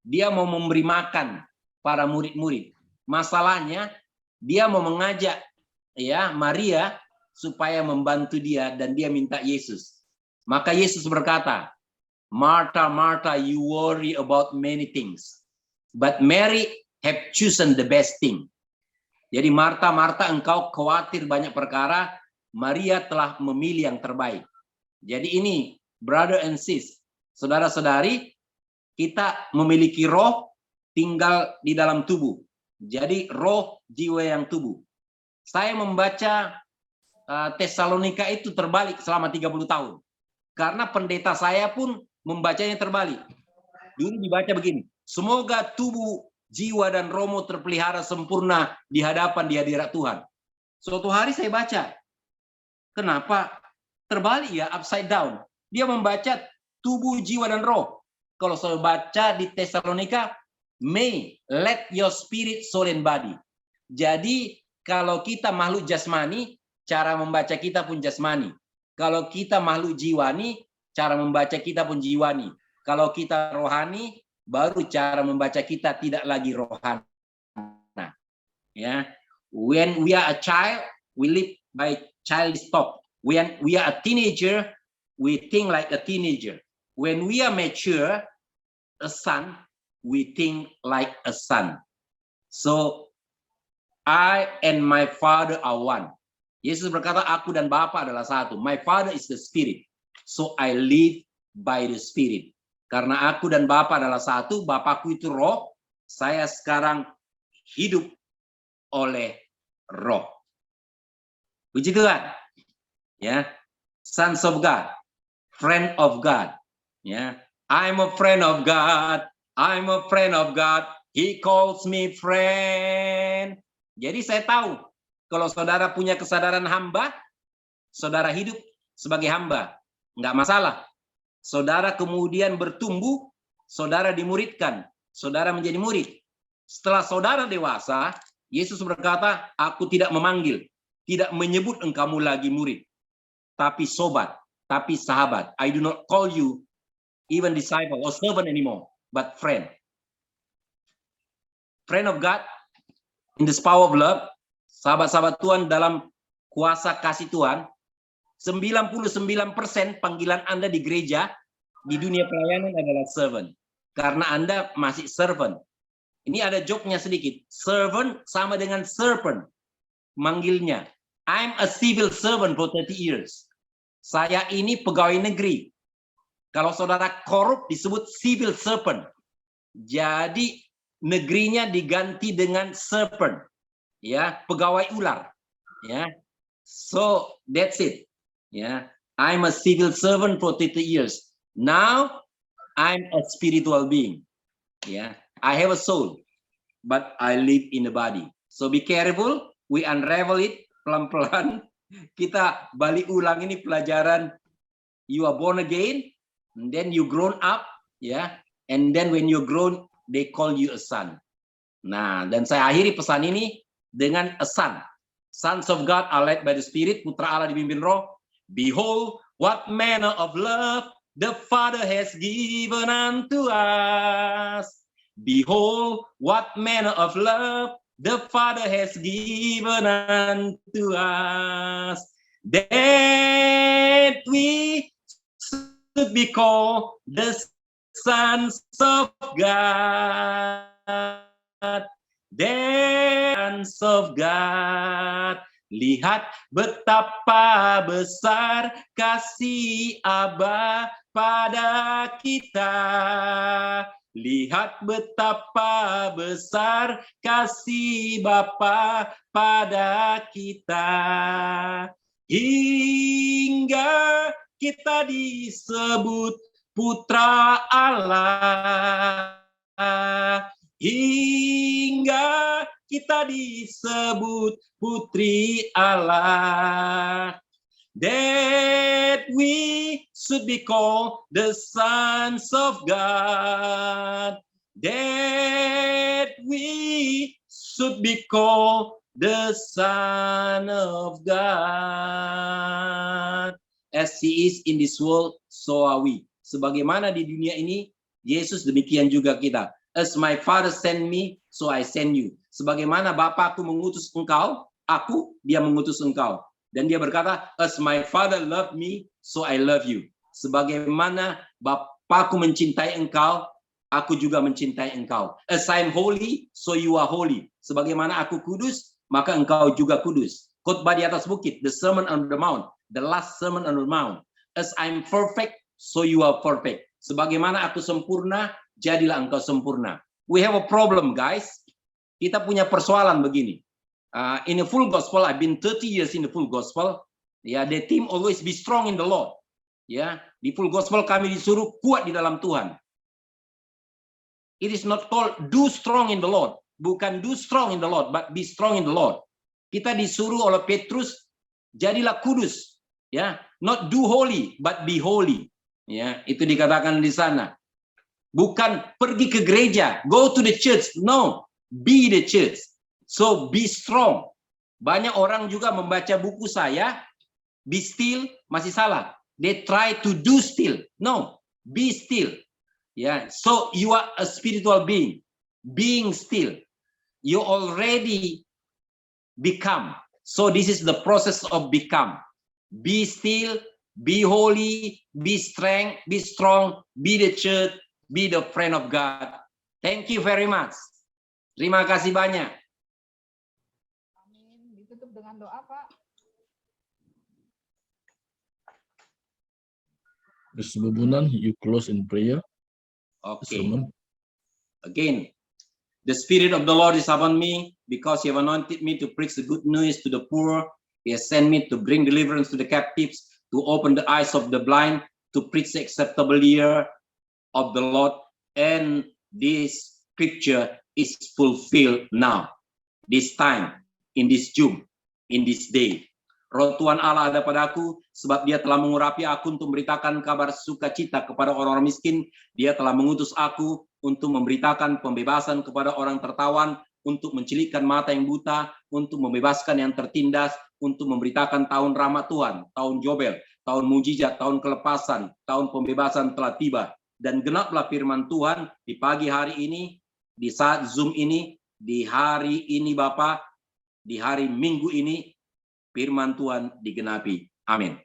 Dia mau memberi makan para murid-murid. Masalahnya dia mau mengajak, ya, Maria supaya membantu dia dan dia minta Yesus. Maka Yesus berkata, Martha, Martha, you worry about many things, but Mary have chosen the best thing. Jadi Martha, Martha, engkau khawatir banyak perkara, Maria telah memilih yang terbaik. Jadi ini, brother and sis, saudara-saudari, kita memiliki roh tinggal di dalam tubuh. Jadi roh, jiwa yang tubuh. Saya membaca Tesalonika itu terbalik selama 30 tahun. Karena pendeta saya pun membacanya terbalik. Dulu dibaca begini, semoga tubuh, jiwa, dan rohmu terpelihara sempurna di hadirat Tuhan. Suatu hari saya baca, kenapa terbalik ya, upside down. Dia membaca tubuh, jiwa, dan roh. Kalau saya baca di Tesalonika, may let your spirit, soul, and body. Jadi kalau kita makhluk jasmani, cara membaca kita pun jasmani. Kalau kita makhluk jiwani, cara membaca kita pun jiwani. Kalau kita rohani, baru cara membaca kita tidak lagi rohani. Nah, ya, when we are a child, we live by childish thought. When we are a teenager, we think like a teenager. When we are mature, a son, we think like a son. So, I and my Father are one. Yesus berkata, aku dan Bapa adalah satu. My Father is the Spirit. So, I live by the Spirit. Karena aku dan Bapa adalah satu, Bapakku itu roh, saya sekarang hidup oleh roh. Puji Tuhan. Ya. Sons of God. Friend of God. Ya. I'm a friend of God. I'm a friend of God. He calls me friend. Jadi saya tahu Kalau saudara punya kesadaran hamba, saudara hidup sebagai hamba. Nggak masalah. Saudara kemudian bertumbuh, saudara dimuridkan, saudara menjadi murid. Setelah saudara dewasa, Yesus berkata, aku tidak memanggil, tidak menyebut engkau lagi murid, tapi sobat, tapi sahabat. I do not call you even disciple or servant anymore, but friend. Friend of God, in this power of love, sahabat-sahabat Tuhan dalam kuasa kasih Tuhan, 99% panggilan Anda di gereja, di dunia pelayanan adalah servant. Karena Anda masih servant. Ini ada joke-nya sedikit. Servant sama dengan serpent. Manggilnya. I'm a civil servant for 30 years. Saya ini pegawai negeri. Kalau saudara korup disebut civil servant. Jadi negerinya diganti dengan serpent. Ya, pegawai ular. Ya. So that's it. Yeah, I'm a civil servant for 30 years. Now, I'm a spiritual being. Yeah, I have a soul, but I live in the body. So be careful. We unravel it pelan-pelan. Kita balik ulang ini pelajaran. You are born again, and then you grown up. Yeah, and then when you're grown, they call you a son. Nah, dan saya akhiri pesan ini dengan a son. Sons of God are led by the Spirit. Putra Allah dipimpin Roh. Behold, what manner of love the Father has given unto us. Behold, what manner of love the Father has given unto us. That we should be called the sons of God. The sons of God. Lihat betapa besar kasih Aba pada kita. Lihat betapa besar kasih Bapa pada kita. Hingga kita disebut putra Allah. Hingga kita disebut putri Allah. That we should be called the sons of God. That we should be called the Son of God. As He is in this world, so are we. Sebagaimana di dunia ini, Yesus demikian juga kita. As my Father send me, so I send you. Sebagaimana Bapakku mengutus engkau, dia mengutus engkau. Dan dia berkata, as my Father loved me, so I love you. Sebagaimana Bapakku mencintai engkau, aku juga mencintai engkau. As I'm holy, so you are holy. Sebagaimana aku kudus, maka engkau juga kudus. Khotbah di atas bukit, the Sermon on the Mount, the last Sermon on the Mount. As I'm perfect, so you are perfect. Sebagaimana aku sempurna, jadilah engkau sempurna. We have a problem, guys. Kita punya persoalan begini. In the full gospel, I've been 30 years in the full gospel. Ya, the theme always be strong in the Lord. Ya, di full gospel kami disuruh kuat di dalam Tuhan. It is not called do strong in the Lord. Bukan do strong in the Lord, but be strong in the Lord. Kita disuruh oleh Petrus, jadilah kudus. Ya, not do holy, but be holy. Ya, itu dikatakan di sana. Bukan pergi ke gereja, go to the church. No, be the church. So be strong. Banyak orang juga membaca buku saya, be still, masih salah. They try to do still. No, be still. Yeah, so you are a spiritual being. Being still. You already become. So this is the process of become. Be still, be holy, be strong, be the church, be the friend of God. Thank you very much. Terima kasih banyak. Amin. Ditutup dengan doa, Pak. Mr. Bubunan, you close in prayer. Okay. Again, the Spirit of the Lord is upon me because He have anointed me to preach the good news to the poor. He has sent me to bring deliverance to the captives, to open the eyes of the blind, to preach the acceptable year of the Lord. And this scripture is fulfilled now, this time, in this June. in this day. Roh Tuhan Allah ada padaku, sebab Dia telah mengurapi aku untuk memberitakan kabar sukacita kepada orang-orang miskin. Dia telah mengutus aku untuk memberitakan pembebasan kepada orang tertawan, untuk mencelikkan mata yang buta, untuk membebaskan yang tertindas, untuk memberitakan tahun rahmat Tuhan, tahun Jobel, tahun mujizat, tahun kelepasan, tahun pembebasan telah tiba. Dan genaplah firman Tuhan di pagi hari ini, di saat Zoom ini, di hari ini Bapa, di hari Minggu ini, firman Tuhan digenapi. Amin.